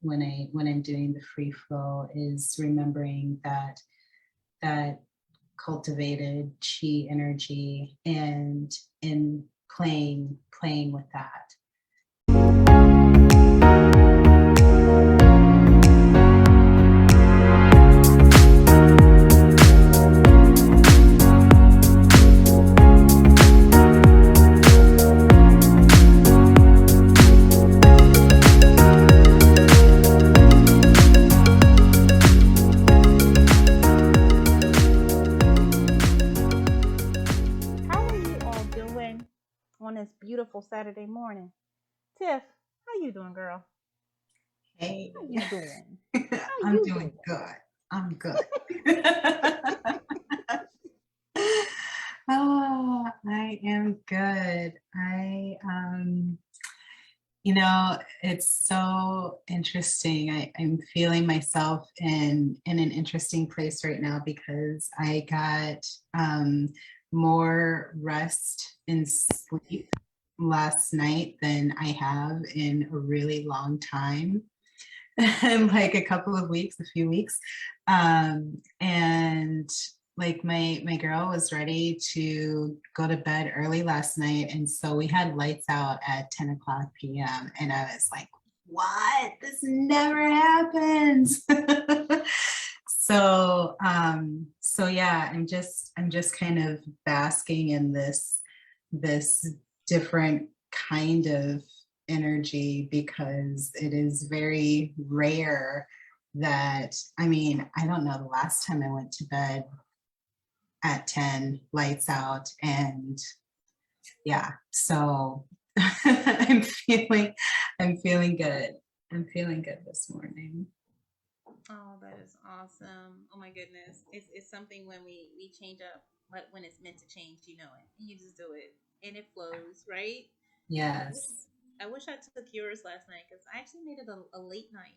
when I'm doing the free flow is remembering that cultivated chi energy and playing with that. On this beautiful Saturday morning. Tiff, how you doing, girl? Hey. How you doing? I'm doing good. I'm good. Oh, I am good. It's so interesting. I'm feeling myself in an interesting place right now because I got more rest and sleep last night than I have in a really long time. Like a few weeks. And like my girl was ready to go to bed early last night. And so we had lights out at 10 o'clock p.m. And I was like, what? This never happens. So yeah, I'm just kind of basking in this different kind of energy because it is very rare that, I mean, I don't know the last time I went to bed at 10, lights out, and yeah, so I'm feeling good. I'm feeling good this morning. Oh, that is awesome. Oh my goodness. It's something when we change up, but when it's meant to change, you know it. And you just do it and it flows, right? I wish Yes. I wish I took yours last night because I actually made it a late night.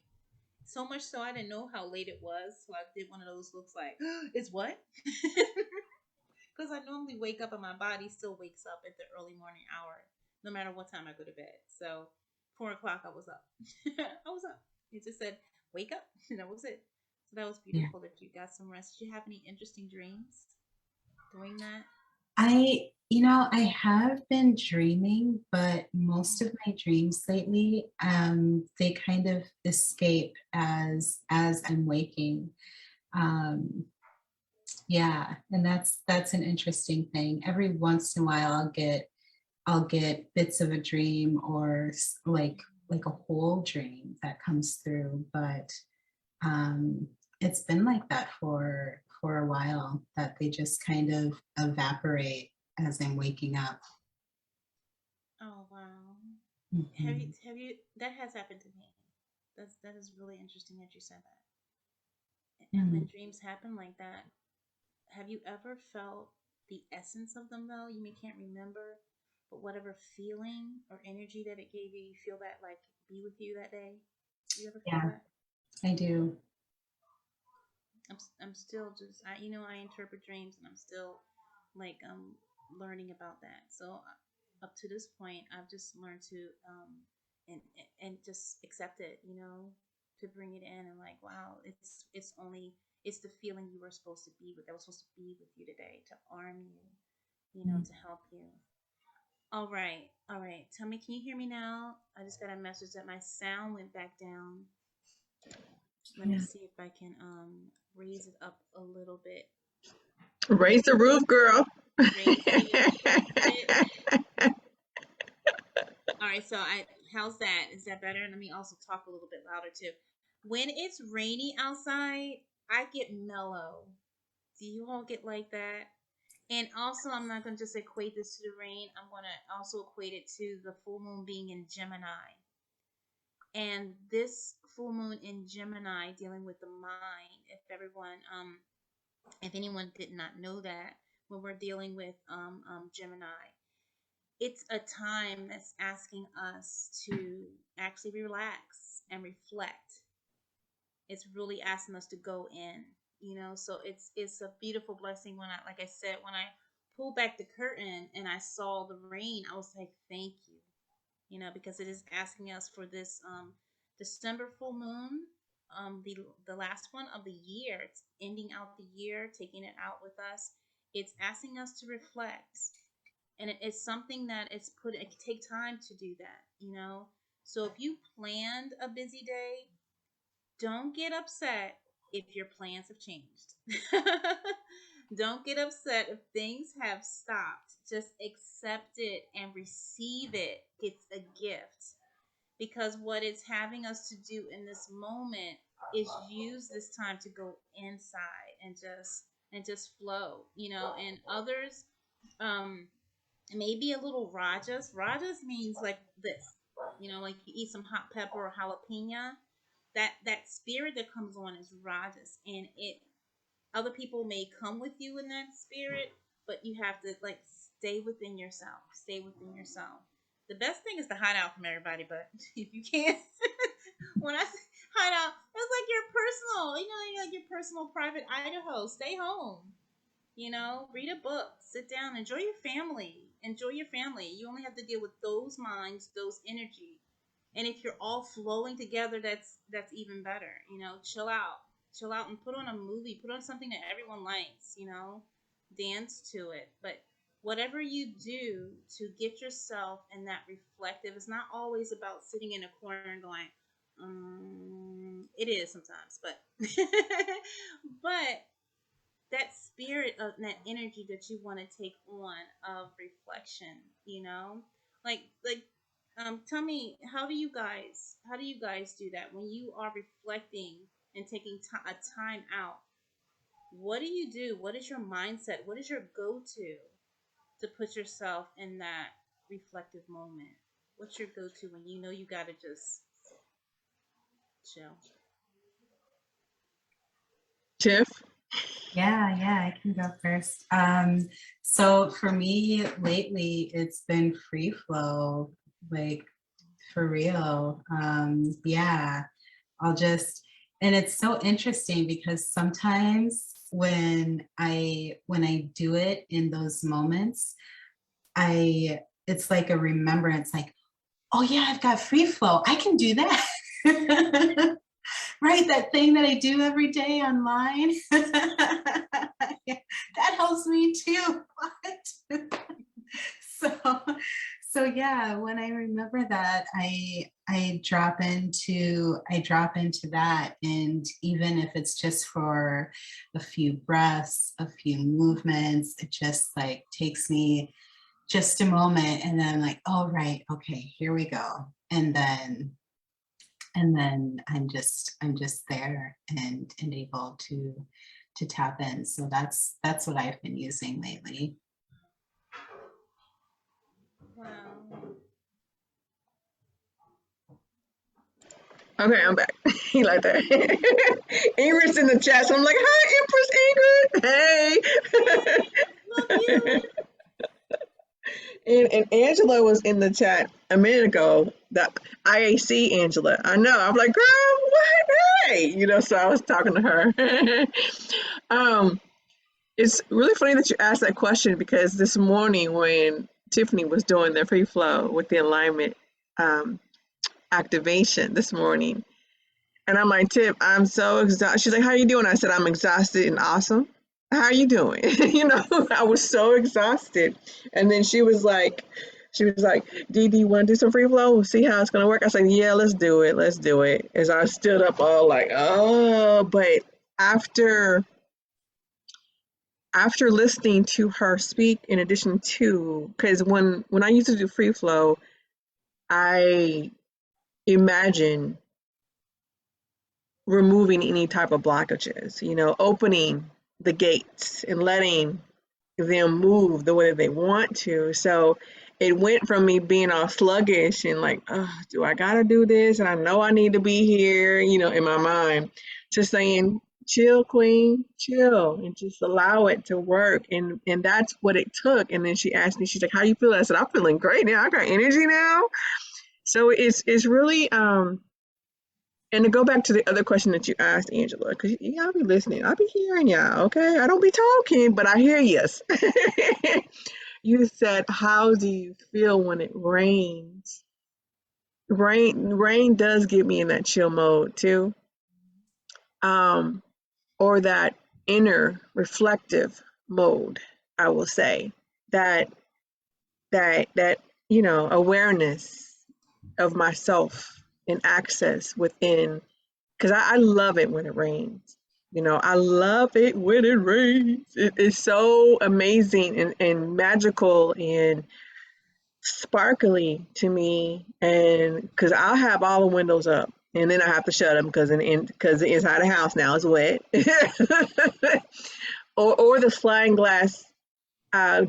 So much so I didn't know how late it was. So I did one of those looks like, it's what? Because I normally wake up and my body still wakes up at the early morning hour, no matter what time I go to bed. So 4 o'clock, I was up. I was up. It just said, wake up. And that was it. So that was Yeah. beautiful that you got some rest. Did you have any interesting dreams doing that? I have been dreaming, but most of my dreams lately, they kind of escape as I'm waking. Um, yeah, and that's an interesting thing. Every once in a while, I'll get bits of a dream or like a whole dream that comes through, but um, it's been like that for a while, that they just kind of evaporate as I'm waking up. Oh wow. Mhm. Have you that has happened to me. That is really interesting that you said that. And when Mm. dreams happen like that, have you ever felt the essence of them though? You may can't remember, but whatever feeling or energy that it gave you, you feel that like be with you that day. Do you ever feel Yeah, that? I do. I'm still just I interpret dreams and I'm still like learning about that. So up to this point, I've just learned to and and just accept it. To bring it in and like wow, it's only it's the feeling you were supposed to be with that was supposed to be with you today to arm you, Mm. to help you. All right, all right. Tell me, can you hear me now? I just got a message that my sound went back down. Let me Yeah. see if I can raise it up a little bit. Raise the roof, girl. Raise it. All right, so how's that? Is that better? Let me also talk a little bit louder too. When it's rainy outside, I get mellow. Do you all get like that? And also, I'm not going to just equate this to the rain. I'm going to also equate it to the full moon being in Gemini. And this full moon in Gemini dealing with the mind. If anyone did not know that, when we're dealing with Gemini, it's a time that's asking us to actually relax and reflect. It's really asking us to go in, so it's a beautiful blessing when like I said, when I pulled back the curtain and I saw the rain, I was like, thank you, because it is asking us for this December full moon, the last one of the year. It's ending out the year, taking it out with us. It's asking us to reflect, and it's something that it can take time to do that, you know. So if you planned a busy day, don't get upset if your plans have changed. Don't get upset if things have stopped. Just accept it and receive it. It's a gift, because what it's having us to do in this moment is use this time to go inside and just flow, you know. And others, um maybe a little rajas means like this, you know, like you eat some hot pepper or jalapeno. That spirit that comes on is rajas, and it other people may come with you in that spirit, but you have to like stay within yourself. Stay within yourself. The best thing is to hide out from everybody, but if you can't, when I say hide out, it's like your personal, you know, like your personal private Idaho. Stay home. You know, read a book, sit down, enjoy your family. Enjoy your family. You only have to deal with those minds, those energy. And if you're all flowing together, that's even better. You know, chill out. Chill out and put on a movie, put on something that everyone likes, you know. Dance to it. But whatever you do to get yourself in that reflective, it's not always about sitting in a corner and going, it is sometimes, but but that spirit of that energy that you want to take on of reflection, you know, like tell me, how do you guys do that when you are reflecting and taking a time out? What do you do? What is your mindset? What is your go-to to put yourself in that reflective moment? What's your go-to when you know you got to just chill? Tiff? Yeah, I can go first. So for me lately, it's been free flow, like for real. Yeah, I'll just, and it's so interesting because sometimes when I do it in those moments, it's like a remembrance, like, oh yeah, I've got free flow. I can do that. Right, that thing that I do every day online. Yeah, that helps me too. What? so so yeah, when I remember that, I drop into that, and even if it's just for a few breaths, a few movements, it just like takes me just a moment, and then I'm like, oh right, okay, here we go. And then I'm just there and able to tap in. So that's what I've been using lately. Wow. Okay, I'm back. He like that. Ingrid's in the chat, so I'm like, hi, Empress Ingrid. Love you. Hey. And Angela was in the chat a minute ago. The IAC Angela. I know. I'm like, girl, what? Hey, So I was talking to her. um, it's really funny that you asked that question because this morning when Tiffany was doing the free flow with the alignment um, activation this morning, and I'm like, Tip, I'm so exhausted. She's like, how you doing? I said, I'm exhausted and awesome. How are you doing? I was so exhausted. And then she was like, Dee, do you want to do some free flow? See how it's going to work? I said, yeah, let's do it. Let's do it. As I stood up all like, oh, but after listening to her speak, in addition to, because when I used to do free flow, I imagine removing any type of blockages, opening the gates and letting them move the way they want to. So it went from me being all sluggish and like, oh, do I gotta do this? And I know I need to be here, in my mind, to saying, chill, queen, chill, and just allow it to work. And that's what it took. And then she asked me, she's like, how you feel? I said, I'm feeling great now. I got energy now. So it's really and to go back to the other question that you asked, Angela, because y'all be listening. I be hearing y'all, okay? I don't be talking, but I hear yes. You said, how do you feel when it rains? rain does get me in that chill mode too. Or that inner reflective mode, I will say. That that awareness of myself and access within, because I love it when it rains. I love it when it rains. It's so amazing and magical and sparkly to me, and because I'll have all the windows up and then I have to shut them because the inside the house now is wet. Or the sliding glass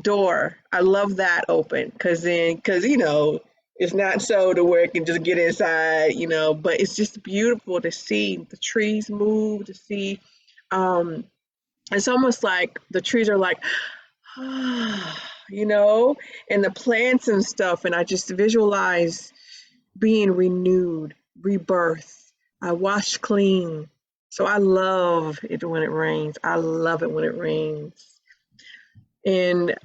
door. I love that open because it's not so to where it can just get inside, but it's just beautiful to see the trees move, to see. Um, it's almost like the trees are like, you know, and the plants and stuff, and I just visualize being renewed, rebirth, washed clean. So I love it when it rains. I love it when it rains. And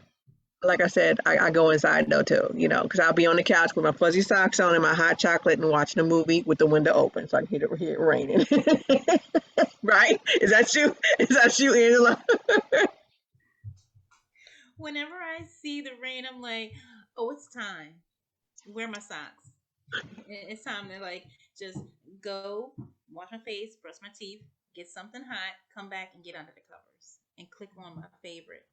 like I said, I go inside though too, because I'll be on the couch with my fuzzy socks on and my hot chocolate and watching a movie with the window open so I can hear it raining. Right? Is that you? Is that you, Angela? Whenever I see the rain, I'm like, oh, it's time. Where are my socks? It's time to like just go wash my face, brush my teeth, get something hot, come back and get under the covers and click on my favorite,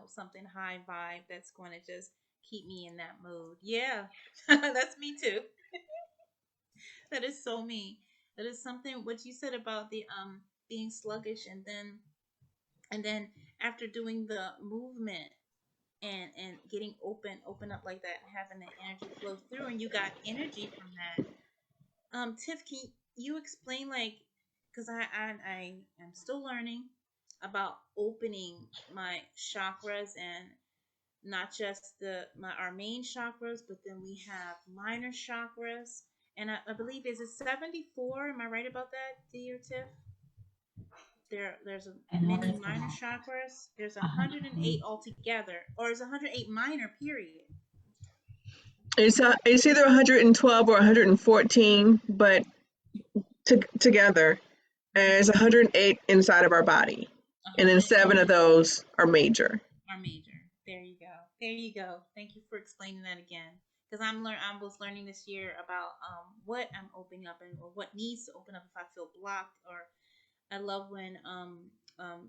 something high vibe that's going to just keep me in that mood. Yeah, that's me too. That is so me. That is something what you said about the being sluggish and then after doing the movement and getting open up like that and having the energy flow through and you got energy from that. Tiff, can you explain like because I am still learning about opening my chakras and not just our main chakras, but then we have minor chakras. And I believe is it 74? Am I right about that, dear Tiff? There's I know many it's minor chakras. There's uh, 108 altogether, or is 108 minor? Period. It's either 112 or 114, but together, and it's 108 inside of our body, and then 7 of 108 those are major. are major. There you go. There you go. Thank you for explaining that again. Because I was learning this year about what I'm opening up and or what needs to open up if I feel blocked. Or I love when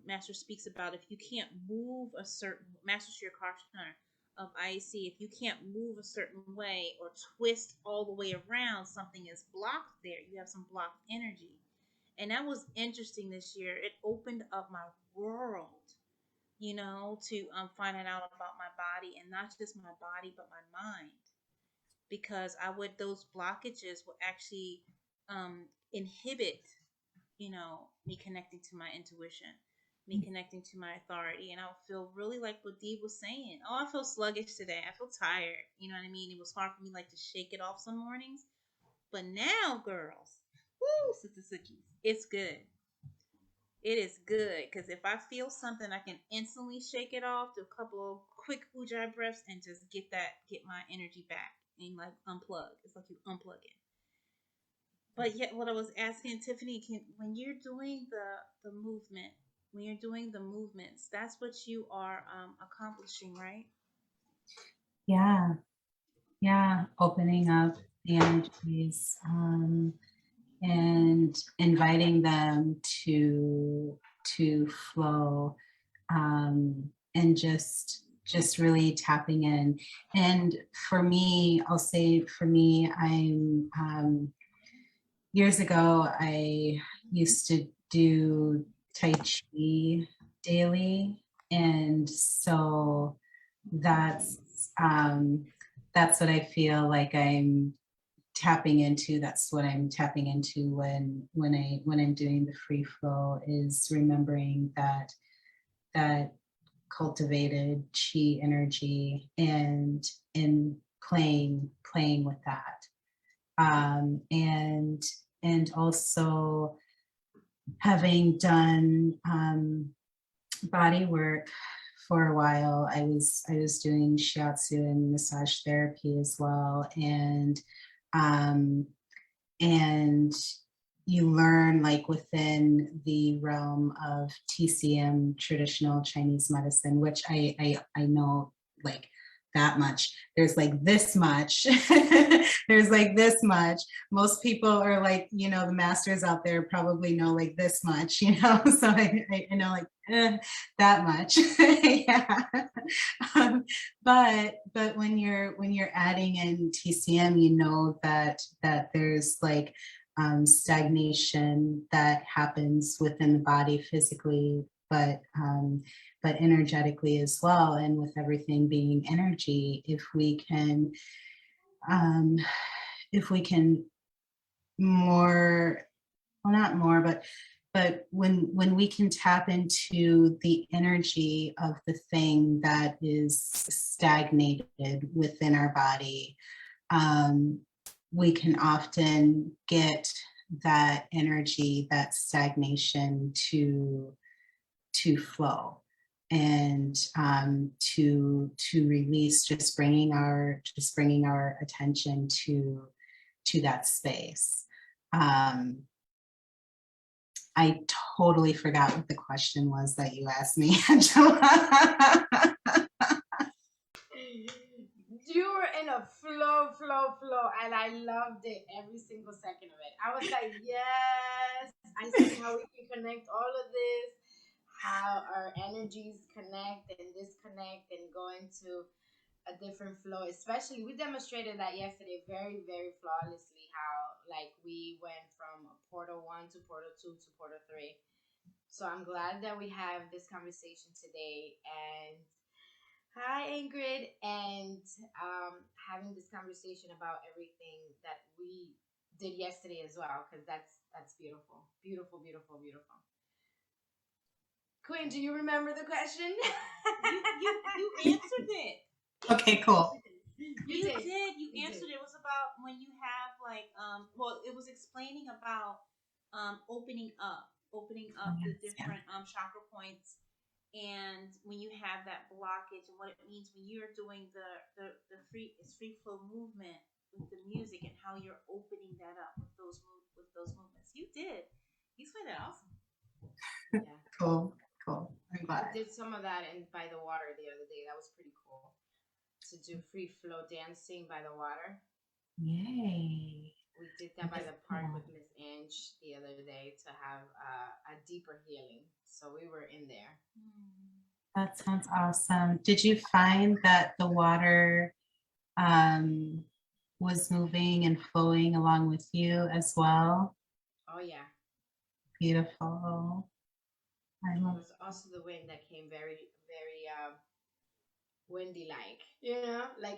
Master speaks about if you can't move a certain Master Sheer Karshner of IEC, if you can't move a certain way or twist all the way around, something is blocked there. You have some blocked energy. And that was interesting this year. It opened up my world, to finding out about my body and not just my body, but my mind. Because those blockages would actually inhibit, me connecting to my intuition, me connecting to my authority. And I would feel really like what Dee was saying. Oh, I feel sluggish today. I feel tired. You know what I mean? It was hard for me like to shake it off some mornings. But now, girls, woo, Sister Sookies, it's good. It is good because if I feel something, I can instantly shake it off, do a couple of quick ujjayi breaths, and just get my energy back and like unplug. It's like you unplug it. But yet, what I was asking Tiffany, when you're doing the movement, when you're doing the movements, that's what you are accomplishing, right? yeah, yeah, opening up the energies and inviting them to flow, and just really tapping in. And for me, I'll say for me, I'm years ago I used to do Tai Chi daily, and so that's that's what I feel like I'm tapping into. That's what I'm tapping into when I'm doing the free flow, is remembering that cultivated chi energy and playing with that, and also having done body work for a while. I was doing shiatsu and massage therapy as well, and Um, and you learn, like, within the realm of TCM, traditional Chinese medicine, which I know, like, that much. There's like this much. There's like this much. Most people are like, the masters out there probably know like this much, so I know like that much. Yeah. But when you're adding in TCM, that there's like stagnation that happens within the body physically, but energetically as well. And with everything being energy, um, if we can more, well, not more, but when we can tap into the energy of the thing that is stagnated within our body, um, we can often get that energy, that stagnation to flow and to release, just bringing our attention to that space. um, I totally forgot what the question was that you asked me, Angela. You were in a flow, and I loved it every single second of it. I was like, yes, I see how we can connect all of this, how our energies connect and disconnect and go into a different flow. Especially, we demonstrated that yesterday very, very flawlessly. How like we went from portal 1 to portal 2 to portal 3. So I'm glad that we have this conversation today. And hi, Ingrid, and having this conversation about everything that we did yesterday as well, because that's beautiful, beautiful, beautiful, beautiful. Queen, do you remember the question? You answered it. Okay, cool. You did. You answered it. It was about when you have like well, it was explaining about opening up the different chakra points, and when you have that blockage and what it means when you're doing the free flow movement with the music and how you're opening that up with those movements. You did. You explained that awesome. Yeah. Cool. I'm glad. I did some of that in by the water the other day. That was pretty cool to do free flow dancing by the water. Yay. We did that by the park with Miss Ange the other day to have a deeper healing. So we were in there. That sounds awesome. Did you find that the water was moving and flowing along with you as well? Oh yeah. Beautiful. It was also the wind that came very, very windy like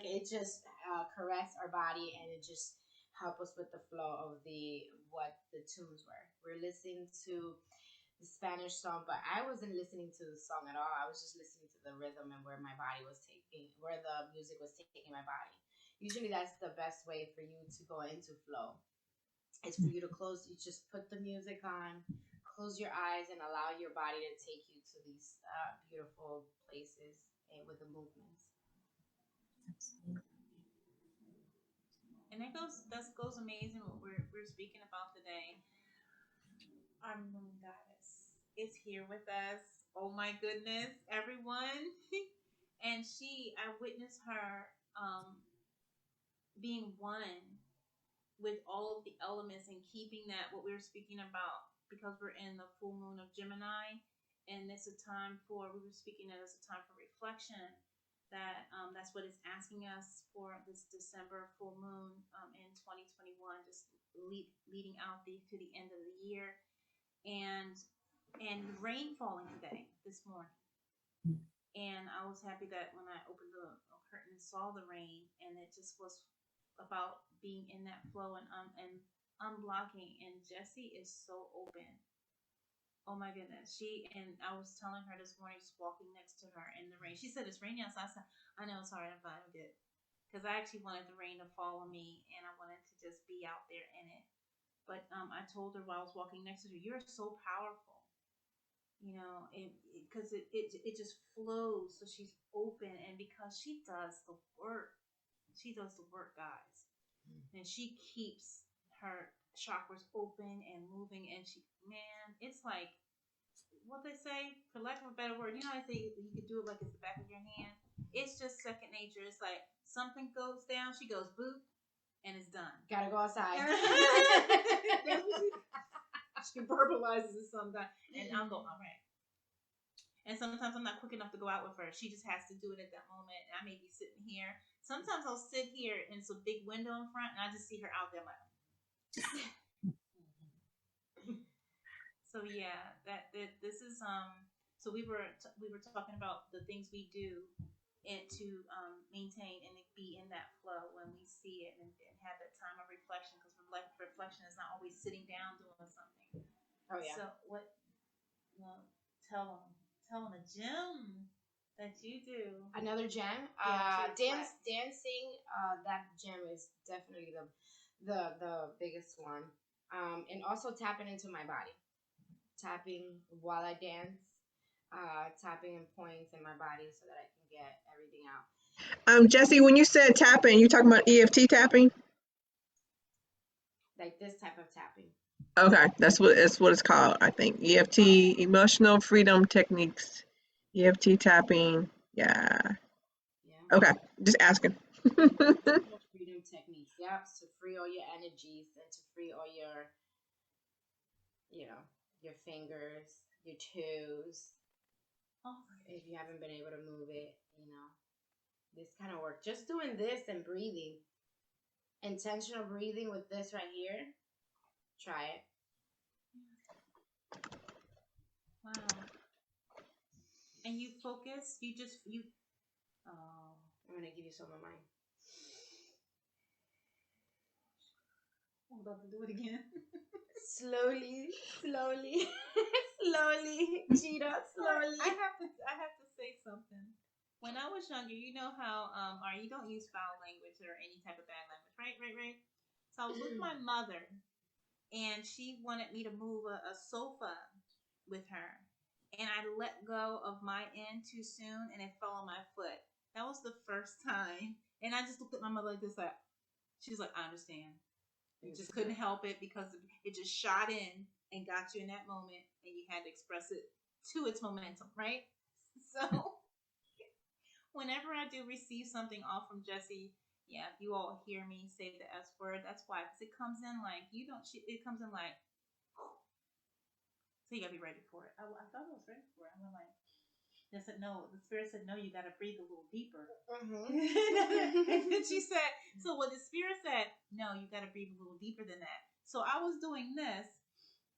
it just caressed our body, and it just helped us with the flow of what the tunes were. We're listening to the Spanish song, but I wasn't listening to the song at all. I was just listening to the rhythm and where the music was taking my body. Usually that's the best way for you to go into flow. It's for you to you just put the music on, close your eyes, and allow your body to take you to these beautiful places with the movements. And that goes amazing what we're speaking about today. Our moon goddess is here with us. Oh my goodness, everyone. And I witnessed her being one with all of the elements and keeping that what we were speaking about, because we're in the full moon of Gemini, and it's a time for we were speaking that it's a time for reflection. That's what it's asking us for this December full moon in 2021, just leading out to the end of the year, and rain falling today this morning. And I was happy that when I opened the curtain and saw the rain, and it just was about being in that flow and unblocking. And Jessie is so open. Oh my goodness. I was telling her this morning, just walking next to her in the rain. She said it's raining outside. I said, I know, sorry, I'm fine, I'm good. Because I actually wanted the rain to follow me, and I wanted to just be out there in it. But I told her while I was walking next to her, you're so powerful. Because it just flows. So she's open, and because she does the work, guys. and she keeps her chakras open and moving. And man, it's like what they say, for lack of a better word, you know, I say you could do it like it's the back of your hand. It's just second nature. It's like something goes down, she goes boop, and it's done. Gotta go outside. She verbalizes it sometimes, and I'll go, all right. And sometimes I'm not quick enough to go out with her. She just has to do it at that moment. And I may be sitting here. Sometimes I'll sit here and it's a big window in front, and I just see her out there like. So yeah, that this is So we were talking about the things we do and to maintain and be in that flow when we see it, and have that time of reflection, because reflection is not always sitting down doing something. Oh yeah. So what? Well, tell them a gem that you do. Another gem. Dancing. That gem is definitely the biggest one. And also tapping into my body. Tapping while I dance. Tapping in points in my body so that I can get everything out. Jessie, when you said tapping, you talking about EFT tapping? Like this type of tapping. Okay, that's what it's called, I think. EFT, emotional freedom techniques. EFT tapping. Yeah. Okay, just asking. Emotional freedom techniques. Yep, to free all your energies and to free all your, your fingers, your toes. Oh, if you haven't been able to move it, this kind of work. Just doing this and breathing. Intentional breathing with this right here. Try it. Wow. And you focus, I'm going to give you some of mine. I'm about to do it again. Slowly. Slowly. Cheetah, slowly. I have to say something. When I was younger, you know how you don't use foul language or any type of bad language, right? So I was with my mother, and she wanted me to move a sofa with her, and I let go of my end too soon, and it fell on my foot. That was the first time, and I just looked at my mother like this, like she's like, I understand. You just couldn't help it because it just shot in and got you in that moment, and you had to express it to its momentum, right? So whenever I do receive something off from Jessie, yeah, if you all hear me say the S word, that's why, because it comes in like it comes in like, so you gotta be ready for it. I thought I was ready for it. I'm like, they said no. The spirit said no. You gotta breathe a little deeper. Mm-hmm. And then she said, so what the spirit said, no, you gotta breathe a little deeper than that. So I was doing this.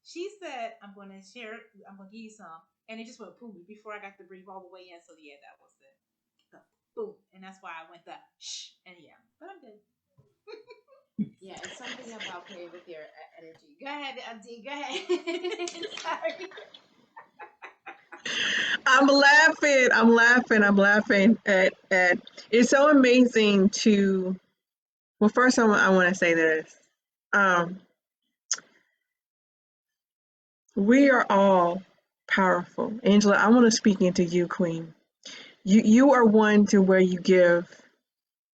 She said, I'm gonna share. I'm gonna give you some, and it just went boom before I got to breathe all the way in. So yeah, that was the boom, and that's why I went the shh, and yeah, but I'm good. Yeah, it's something about playing with your energy. Go ahead, Auntie. Go ahead. Sorry. I'm laughing at it's so amazing to. Well, first I want to say this. We are all powerful. Angela, I want to speak into you, Queen. You are one to where you give,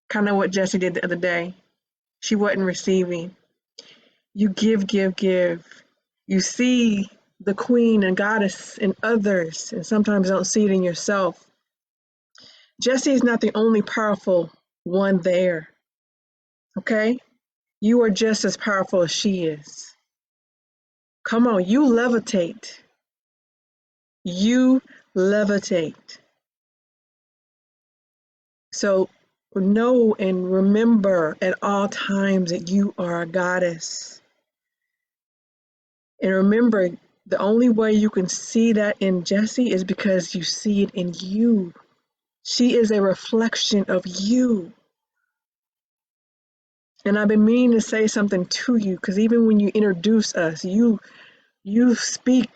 kind of what Jessie did the other day. She wasn't receiving. You give. You see the queen and goddess in others, and sometimes don't see it in yourself. Jessie is not the only powerful one there. Okay? You are just as powerful as she is. Come on, you levitate. You levitate. So know and remember at all times that you are a goddess. And remember, the only way you can see that in Jessie is because you see it in you. She is a reflection of you. And I've been meaning to say something to you, because even when you introduce us, you speak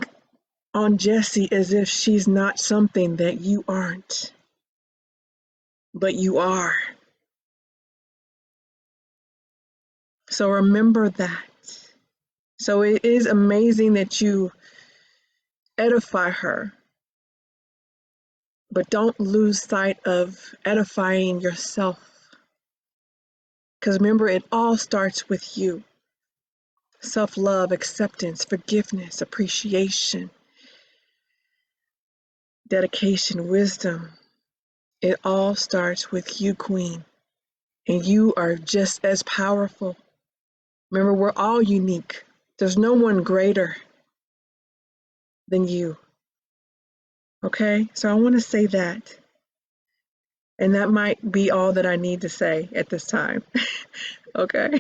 on Jessie as if she's not something that you aren't. But you are. So remember that. So it is amazing that you edify her, but don't lose sight of edifying yourself. Because remember, it all starts with you. Self-love, acceptance, forgiveness, appreciation, dedication, wisdom. It all starts with you, Queen. And you are just as powerful. Remember, we're all unique. There's no one greater than you. Okay? So I want to say that. And that might be all that I need to say at this time. Okay?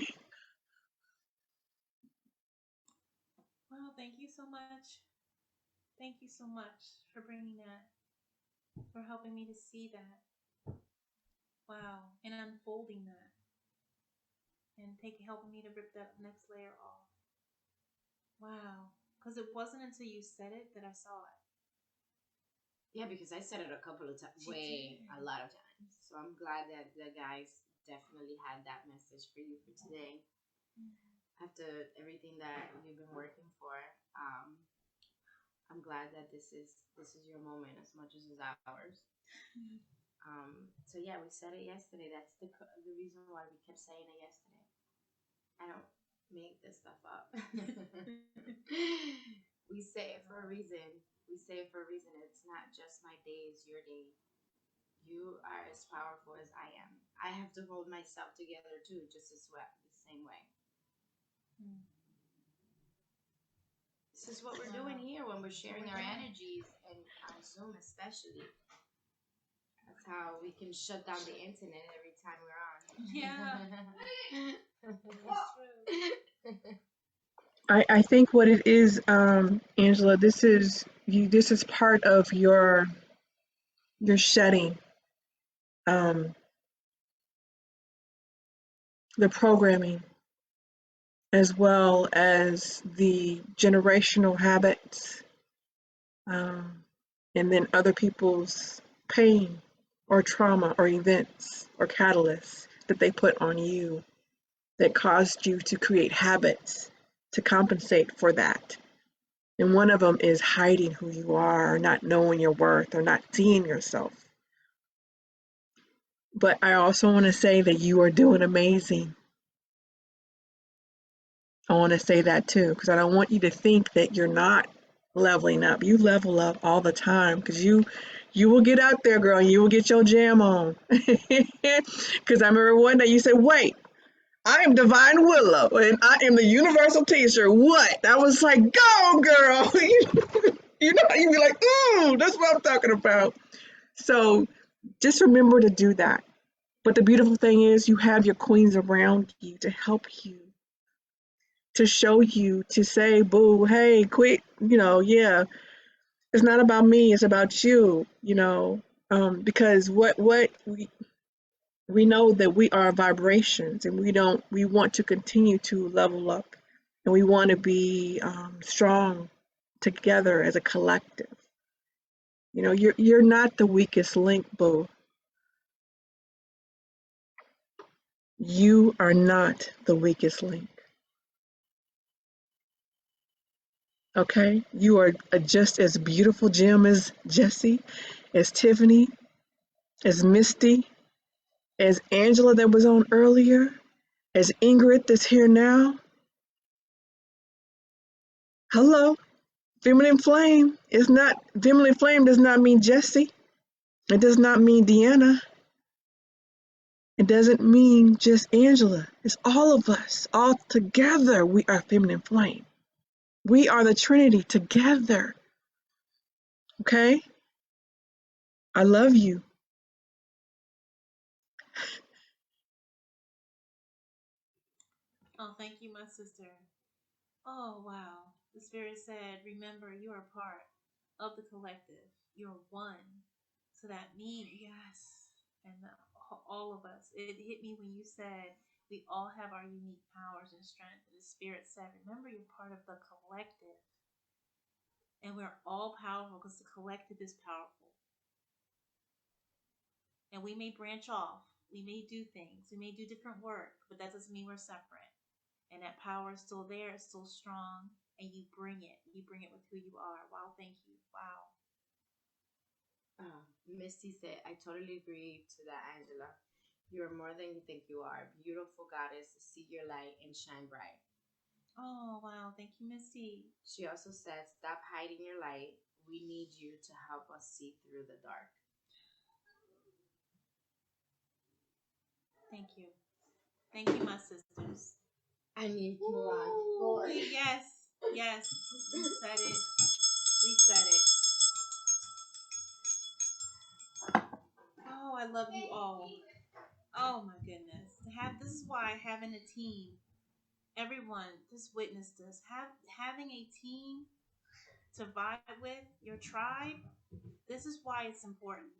Wow, thank you so much. Thank you so much for bringing that, for helping me to see that. Wow, and unfolding that, and helping me to rip that next layer off. Wow, because it wasn't until you said it that I saw it. Yeah, because I said it a couple of times, a lot of times. So I'm glad that the guys definitely had that message for you for today. After everything that you've been working for, I'm glad that this is your moment as much as it's ours. So yeah, we said it yesterday. That's the reason why we kept saying it yesterday. I don't make this stuff up. We say it for a reason. We say it for a reason. It's not just my day, it's your day. You are as powerful as I am. I have to hold myself together too, just as well, the same way. This is what we're doing here when we're sharing our energies, and on Zoom especially. That's how we can shut down the internet every time we're on. Yeah. That's true. I think what it is, Angela, this is part of your shedding the programming, as well as the generational habits, and then other people's pain or trauma or events or catalysts that they put on you that caused you to create habits to compensate for that. And one of them is hiding who you are, or not knowing your worth, or not seeing yourself. But I also want to say that you are doing amazing. I want to say that too, because I don't want you to think that you're not leveling up. You level up all the time, because you will get out there, girl, and you will get your jam on. Because I remember one day you said, wait, I am Divine Willow, and I am the universal teacher. What? I was like, go, girl. You know, you'd be like, ooh, that's what I'm talking about. So just remember to do that. But the beautiful thing is you have your queens around you to help you, to show you, to say, boo, hey, quit, yeah, it's not about me, it's about you, because what we know that we are vibrations, and we want to continue to level up, and we want to be strong together as a collective. You're not the weakest link, boo. You are not the weakest link. Okay? You are just as beautiful gem as Jessie, as Tiffany, as Misty, as Angela that was on earlier, as Ingrid that's here now. Hello. Feminine flame is not, feminine flame does not mean Jessie. It does not mean Deanna. It doesn't mean just Angela. It's all of us. All together, we are feminine flame. We are the Trinity together. Okay? I love you. Oh, thank you, my sister. Oh, wow. The Spirit said, remember, you are part of the collective. You're one. So that means, yes. And all of us. It hit me when you said we all have our unique powers and strength. And the Spirit said, remember, you're part of the collective. And we're all powerful because the collective is powerful. And we may branch off. We may do things. We may do different work, but that doesn't mean we're separate. And that power is still there, it's still strong, and you bring it. You bring it with who you are. Wow, thank you. Wow. Misty said, I totally agree to that, Angela. You are more than you think you are. Beautiful goddess, see your light and shine bright. Oh, wow. Thank you, Missy. She also said, stop hiding your light. We need you to help us see through the dark. Thank you. Thank you, my sisters. I need to move on. Lord. Yes. Yes. We said it. We said it. Oh, I love you all. Oh my goodness. This is why having a team, everyone just witness this. Having a team to vibe with, your tribe, this is why it's important.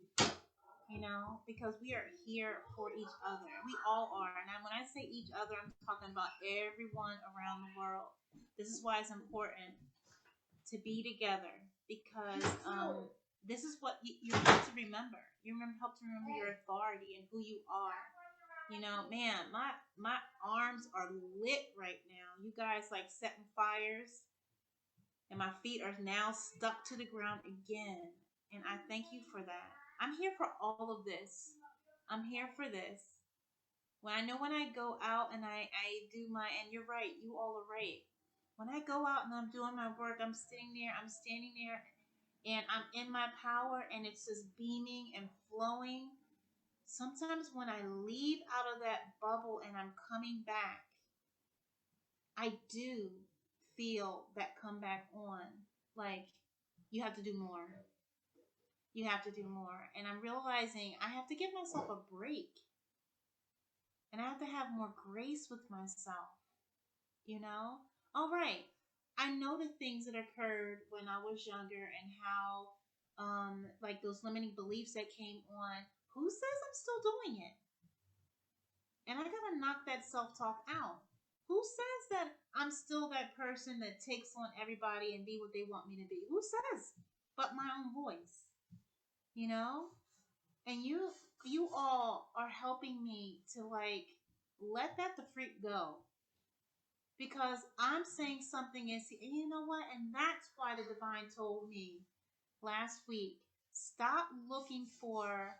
Because we are here for each other. We all are. And when I say each other, I'm talking about everyone around the world. This is why it's important to be together, because this is what you have to remember. Help to remember your authority and who you are. Man, my arms are lit right now. You guys like setting fires, and my feet are now stuck to the ground again. And I thank you for that. I'm here for all of this. I'm here for this. When I go out and I do and you're right, you all are right. When I go out and I'm doing my work, I'm standing there, and I'm in my power, and it's just beaming and flowing. Sometimes when I leave out of that bubble and I'm coming back, I do feel that come back on. Like, you have to do more. You have to do more. And I'm realizing I have to give myself a break. And I have to have more grace with myself. All right. I know the things that occurred when I was younger, and how, like those limiting beliefs that came on. Who says I'm still doing it? And I gotta knock that self-talk out. Who says that I'm still that person that takes on everybody and be what they want me to be? Who says? But my own voice. You know? And you all are helping me to like let that the freak go. Because I'm saying something, and you know what? And that's why the divine told me last week, stop looking for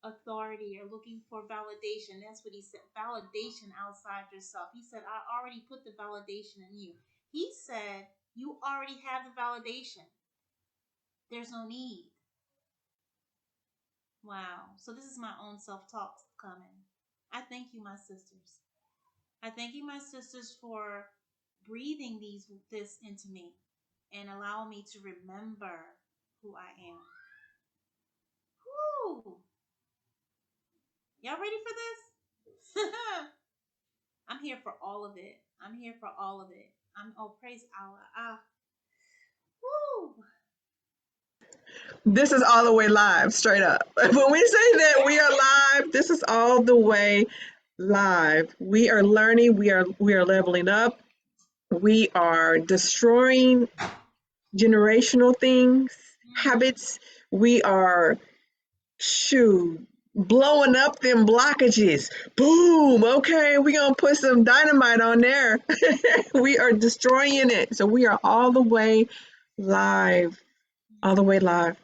authority or looking for validation. That's what he said. Validation outside yourself. He said, I already put the validation in you. He said, you already have the validation. There's no need. Wow. So this is my own self-talk coming. I thank you, my sisters. I thank you, my sisters, for breathing this into me and allowing me to remember who I am. Woo! Y'all ready for this? I'm here for all of it. I'm here for all of it. Praise Allah. Woo! This is all the way live, straight up. When we say that we are live, this is all the way live. We are learning. We are leveling up. We are destroying generational things, habits. We are blowing up them blockages. Boom. Okay, we're gonna put some dynamite on there. We are destroying it. So we are all the way live. All the way live.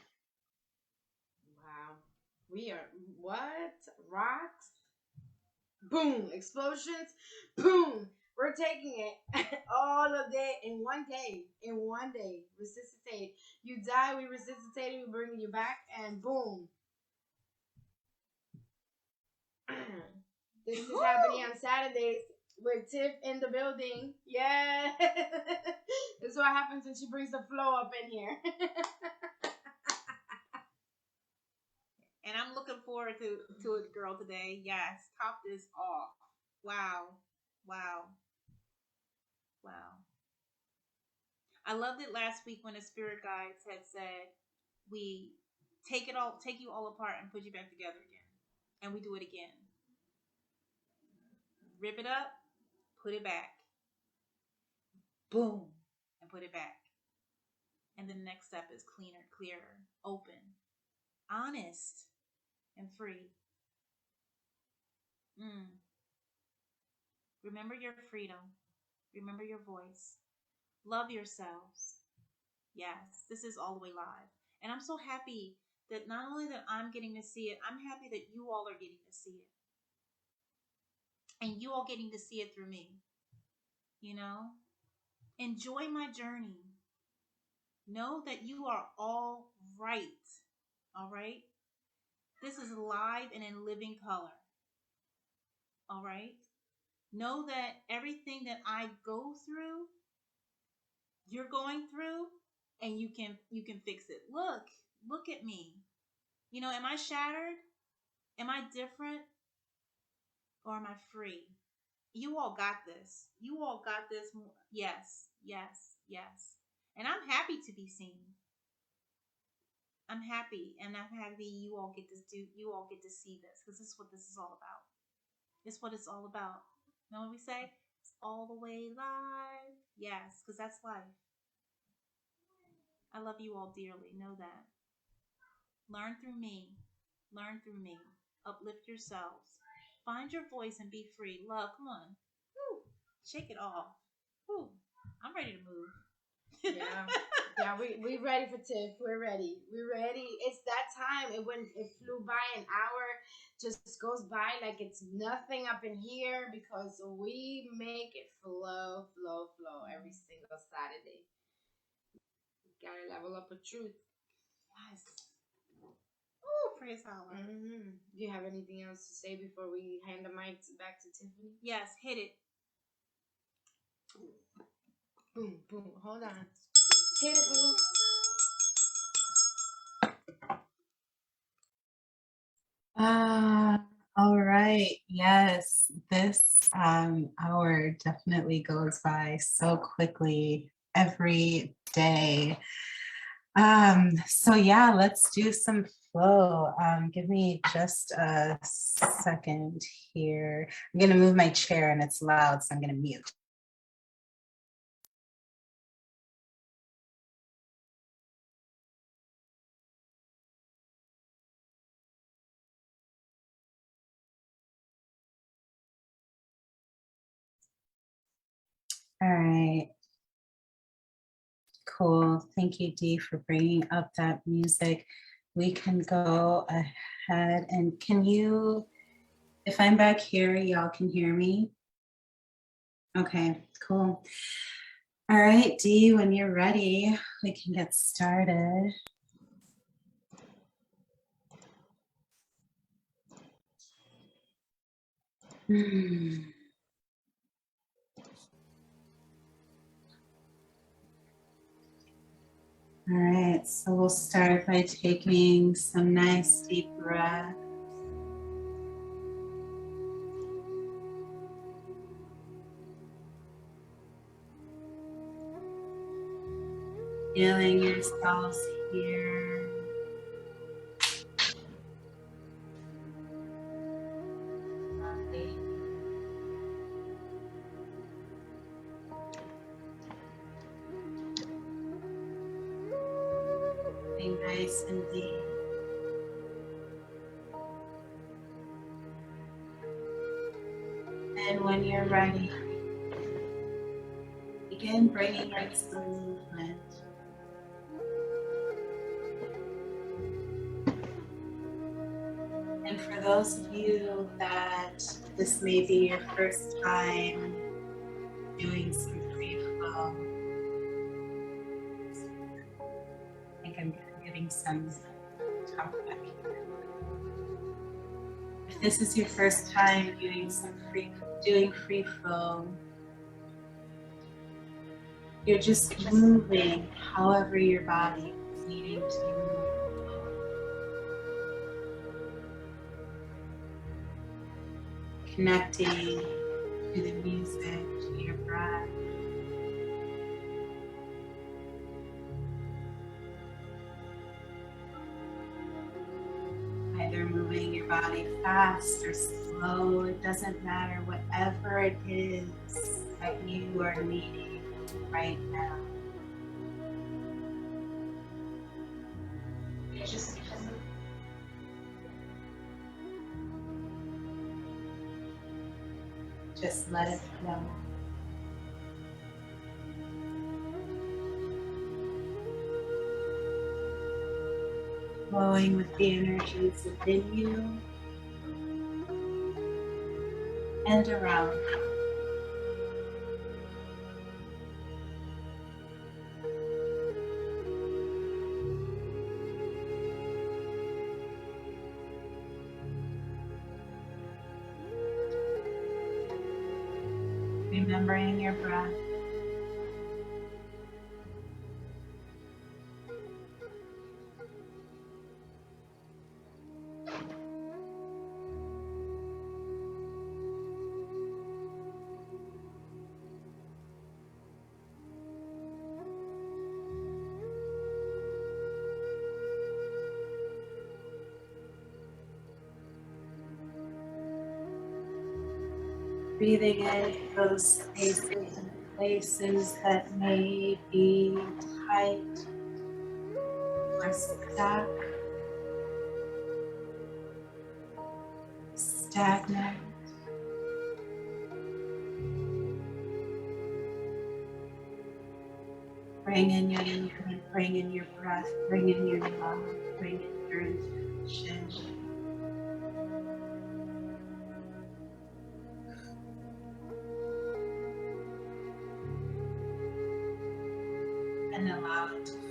Wow. We are what? Rocks? Boom. Explosions? Boom. We're taking it all of it in one day. In one day. Resuscitate. You die, we resuscitate, we bring you back, and boom. This is happening on Saturdays with Tiff in the building. Yeah. This is what happens when she brings the flow up in here. And I'm looking forward to it, girl, today. Yes, top this off. Wow. Wow. Wow. I loved it last week when the spirit guides had said, we take you all apart and put you back together again. And we do it again. Rip it up, put it back. Boom, and put it back. And the next step is cleaner, clearer, open, honest, and free. Remember your freedom. Remember your voice. Love yourselves. Yes, this is all the way live. And I'm so happy that not only that I'm getting to see it, I'm happy that you all are getting to see it. and you all getting to see it through me. You know, enjoy my journey. Know that you are all right. All right. This is live and in living color. All right. Know that everything that I go through, you're going through, and you can fix it. Look at me. You know, am I shattered? Am I different? Or am I free? You all got this. You all got this. Yes, yes, yes. And I'm happy to be seen. I'm happy, and I'm happy you all get to do. You all get to see this, because this is what this is all about. It's what it's all about. You know what we say? It's all the way live. Yes, because that's life. I love you all dearly. Know that. Learn through me. Learn through me. Uplift yourselves. Find your voice and be free. Love, come on. Woo. Shake it off. Woo. I'm ready to move. Yeah. Yeah, we ready for Tiff. We're ready. We're ready. It's that time. It flew by. An hour just goes by like it's nothing up in here, because we make it flow, flow, flow every single Saturday. Gotta level up with truth. Yes. Oh, praise Allah. Do you have anything else to say before we hand the mic back to Tiffany? Yes, hit it. Boom, boom. Hold on. Hit it, boo. All right. Yes, this hour definitely goes by so quickly every day. So yeah, let's do some flow. Give me just a second here. I'm gonna move my chair and it's loud, so I'm gonna mute. All right. Cool. Thank you, Dee, for bringing up that music. We can go ahead and can you, if I'm back here, y'all can hear me? Okay, cool. All right, Dee, when you're ready, we can get started. All right, so we'll start by taking some nice deep breaths. Feeling yourselves here. Be nice and deep. And when you're ready, begin bringing in some movement. And for those of you that this may be your first time doing some free flow, I think I'm getting some talk back here. If this is your first time doing free flow, you're just moving however your body is needing to move. Connecting to the music, to your breath. Either moving your body fast or slow, it doesn't matter, whatever it is that you are needing right now. Just let it flow. Flowing with the energies within you and around. Remembering your breath. Breathing in those spaces and places that may be tight or stuck, stagnant. Bring in your movement, bring in your breath, bring in your love, bring in your intention. And allow it to flow.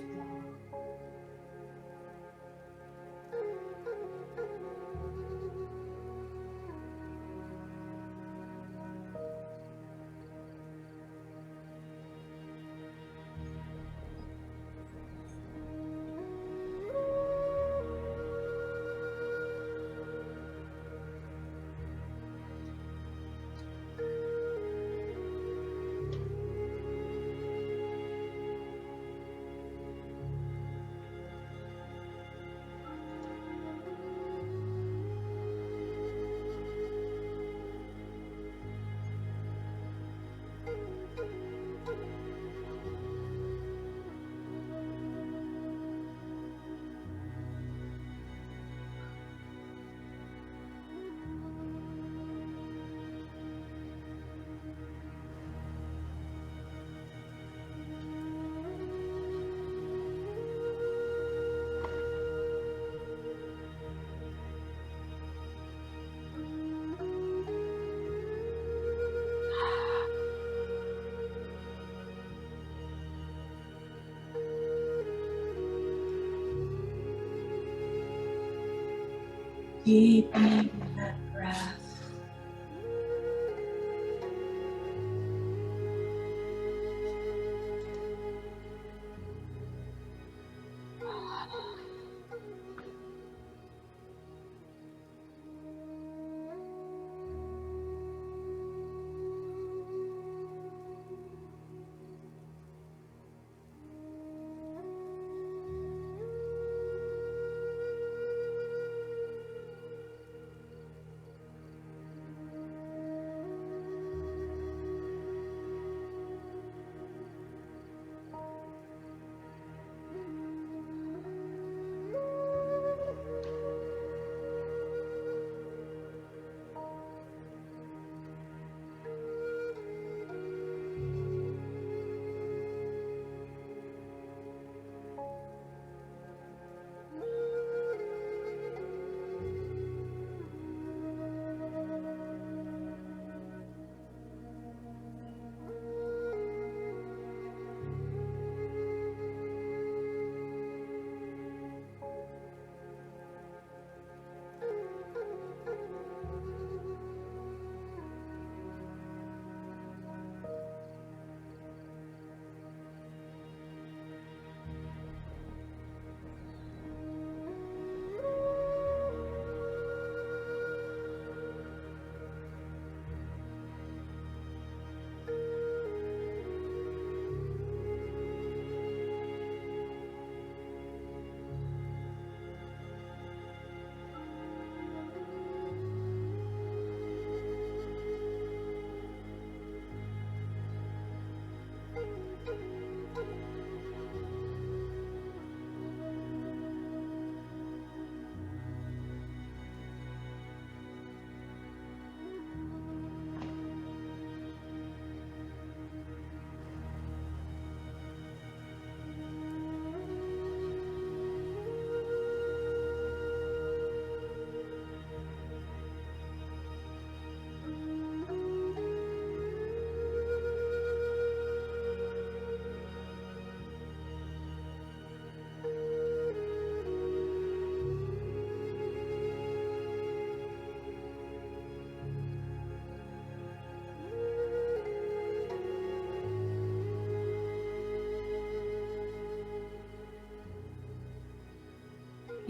Deepening that breath.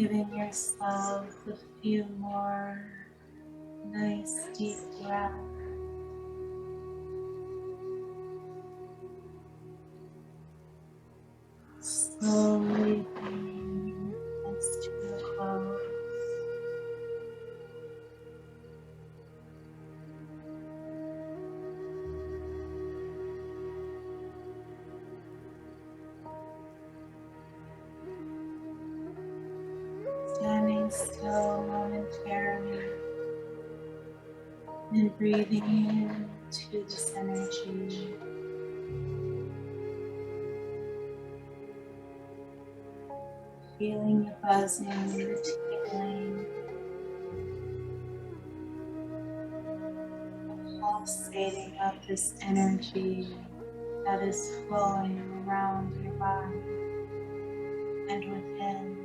Giving yourself a few more nice deep breaths. Slowly bringing this to a close. Standing still momentarily and breathing into this energy. Feeling the buzzing, the tingling, the pulsating of this energy that is flowing around your body and within.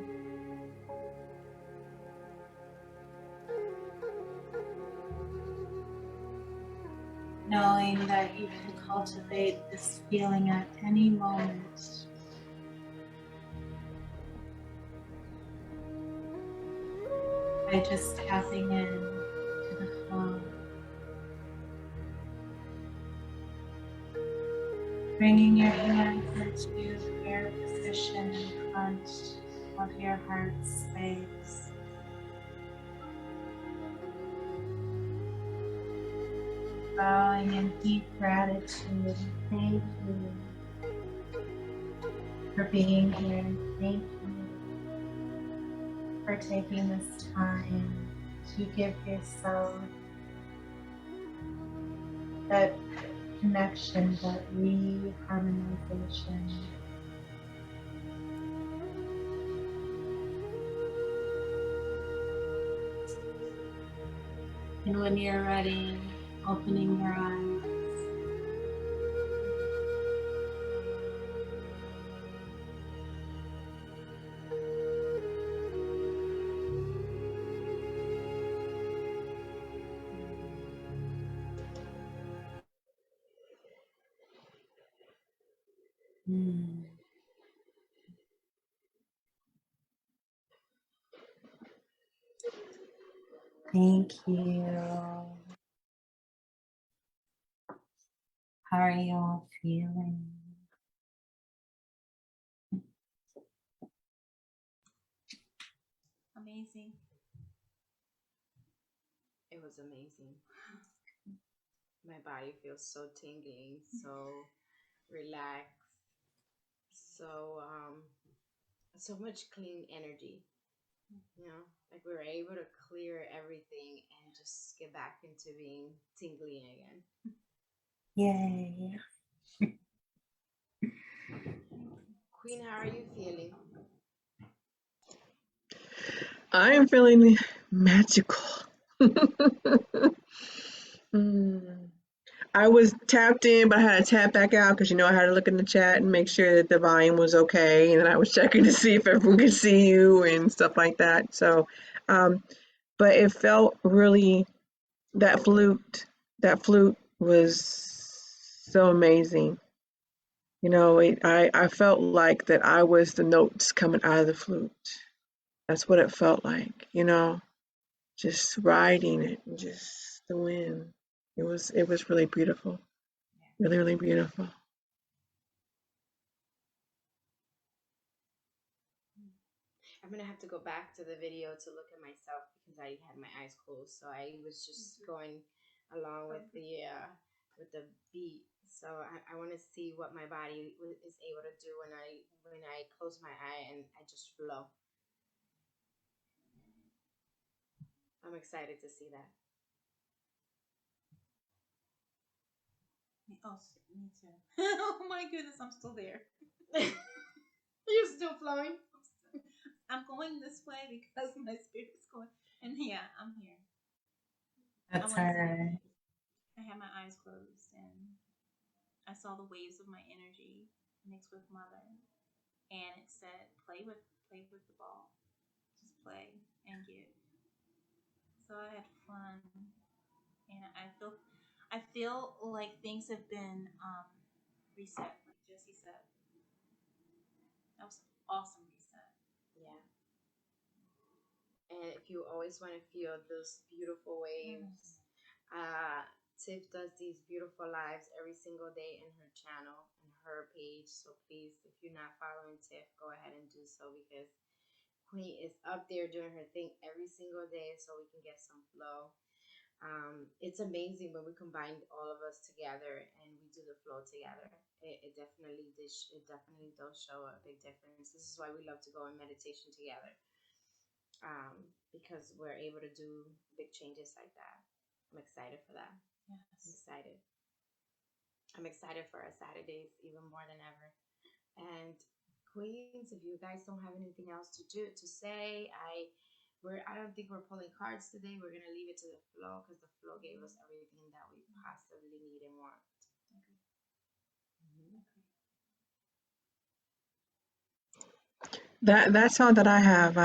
Knowing that you can cultivate this feeling at any moment. By just tapping in to the flow. Bringing your hands into the prayer position in front of your heart space. Bowing in deep gratitude. Thank you for being here. Thank you for taking this time to give yourself that connection, that reharmonization. And when you're ready, opening your eyes. Thank you. How are you all feeling? Amazing. It was amazing. My body feels so tingling, so relaxed, so much clean energy. You know, like we were able to clear everything and just get back into being tingly again. Yay. Queen, how are you feeling? I am feeling magical. I was tapped in, but I had to tap back out because I had to look in the chat and make sure that the volume was okay, and then I was checking to see if everyone could see you and stuff like that. So, but it felt really that flute was so amazing. I felt like that I was the notes coming out of the flute. That's what it felt like, just riding it, and just the wind. It was really beautiful, really, really beautiful. I'm gonna have to go back to the video to look at myself because I had my eyes closed, so I was just going along with the beat. So I want to see what my body is able to do when I close my eye and I just flow. I'm excited to see that. Oh, me too. Oh my goodness, I'm still there. You're still flowing? I'm going this way because my spirit's going. And yeah, I'm here. That's all right. I had my eyes closed and I saw the waves of my energy mixed with mother. And it said, play with the ball. Just play and give. So I had fun. And I feel like things have been reset, like Jessie said. That was awesome reset. Yeah. if you always want to feel those beautiful waves, Tiff does these beautiful lives every single day in her channel and her page. So please, if you're not following Tiff, go ahead and do so, because Queen is up there doing her thing every single day so we can get some flow. It's amazing when we combine all of us together and we do the flow together. It definitely does show a big difference. This is why we love to go in meditation together, because we're able to do big changes like that. I'm excited for that. Yes. I'm excited for our Saturdays even more than ever. And Queens, if you guys don't have anything else to say, I don't think we're pulling cards today. We're gonna leave it to the flow, because the flow gave us everything that we possibly need and want. That's all that I have.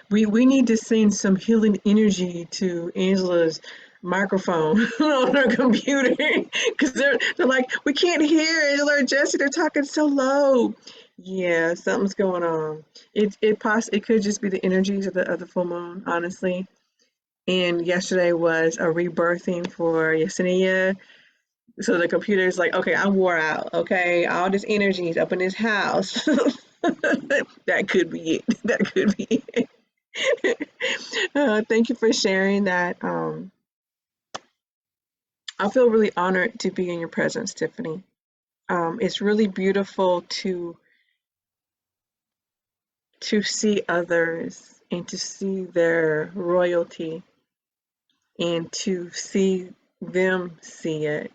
We need to send some healing energy to Angela's microphone on her computer, because they're like, we can't hear Angela or Jesse. They're talking so low. Yeah, something's going on. It could just be the energies of the full moon, honestly. And yesterday was a rebirthing for Yesenia. So the computer's like, okay, I'm wore out. Okay, all this energy is up in this house. That could be it. That could be it. Thank you for sharing that. I feel really honored to be in your presence, Tiffany. It's really beautiful to see others and to see their royalty and to see them see it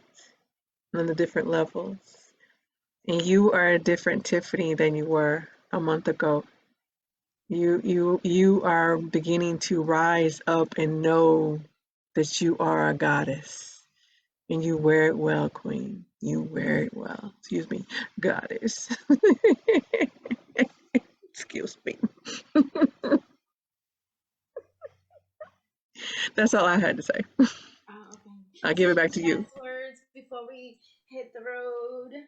on the different levels. And you are a different Tiffany than you were a month ago. You are beginning to rise up and know that you are a goddess. And you wear it well, Queen. You wear it well. Excuse me, goddess. Excuse me. That's all I had to say. Okay. I'll give it back to you. Last words before we hit the road.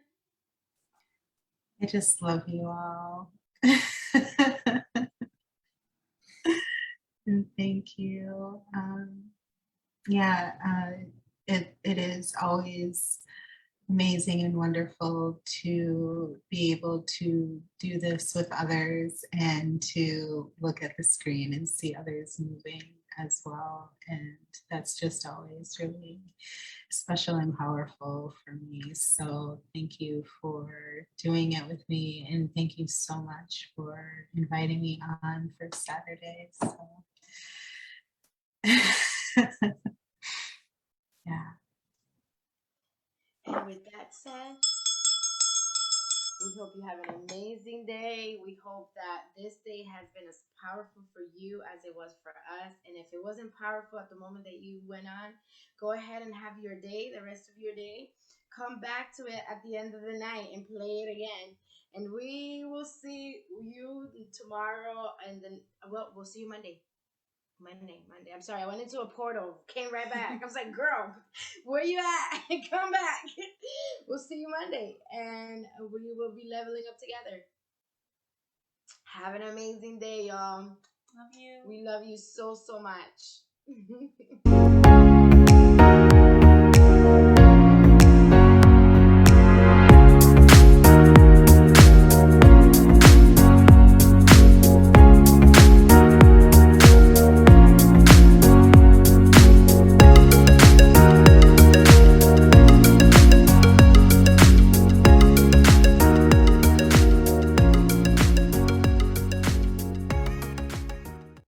I just love you all. And thank you. It is always amazing and wonderful to be able to do this with others and to look at the screen and see others moving as well. And that's just always really special and powerful for me. So thank you for doing it with me. And thank you so much for inviting me on for Saturday. So yeah. And with that said, we hope you have an amazing day. We hope that this day has been as powerful for you as it was for us. And if it wasn't powerful at the moment that you went on, go ahead and have your day, the rest of your day. Come back to it at the end of the night and play it again. And we will see you tomorrow, and then we'll see you Monday. Monday. I'm sorry, I went into a portal, came right back. I was like, girl, where you at? Come back. We'll see you Monday, and we will be leveling up together. Have an amazing day, y'all. Love you. We love you so much.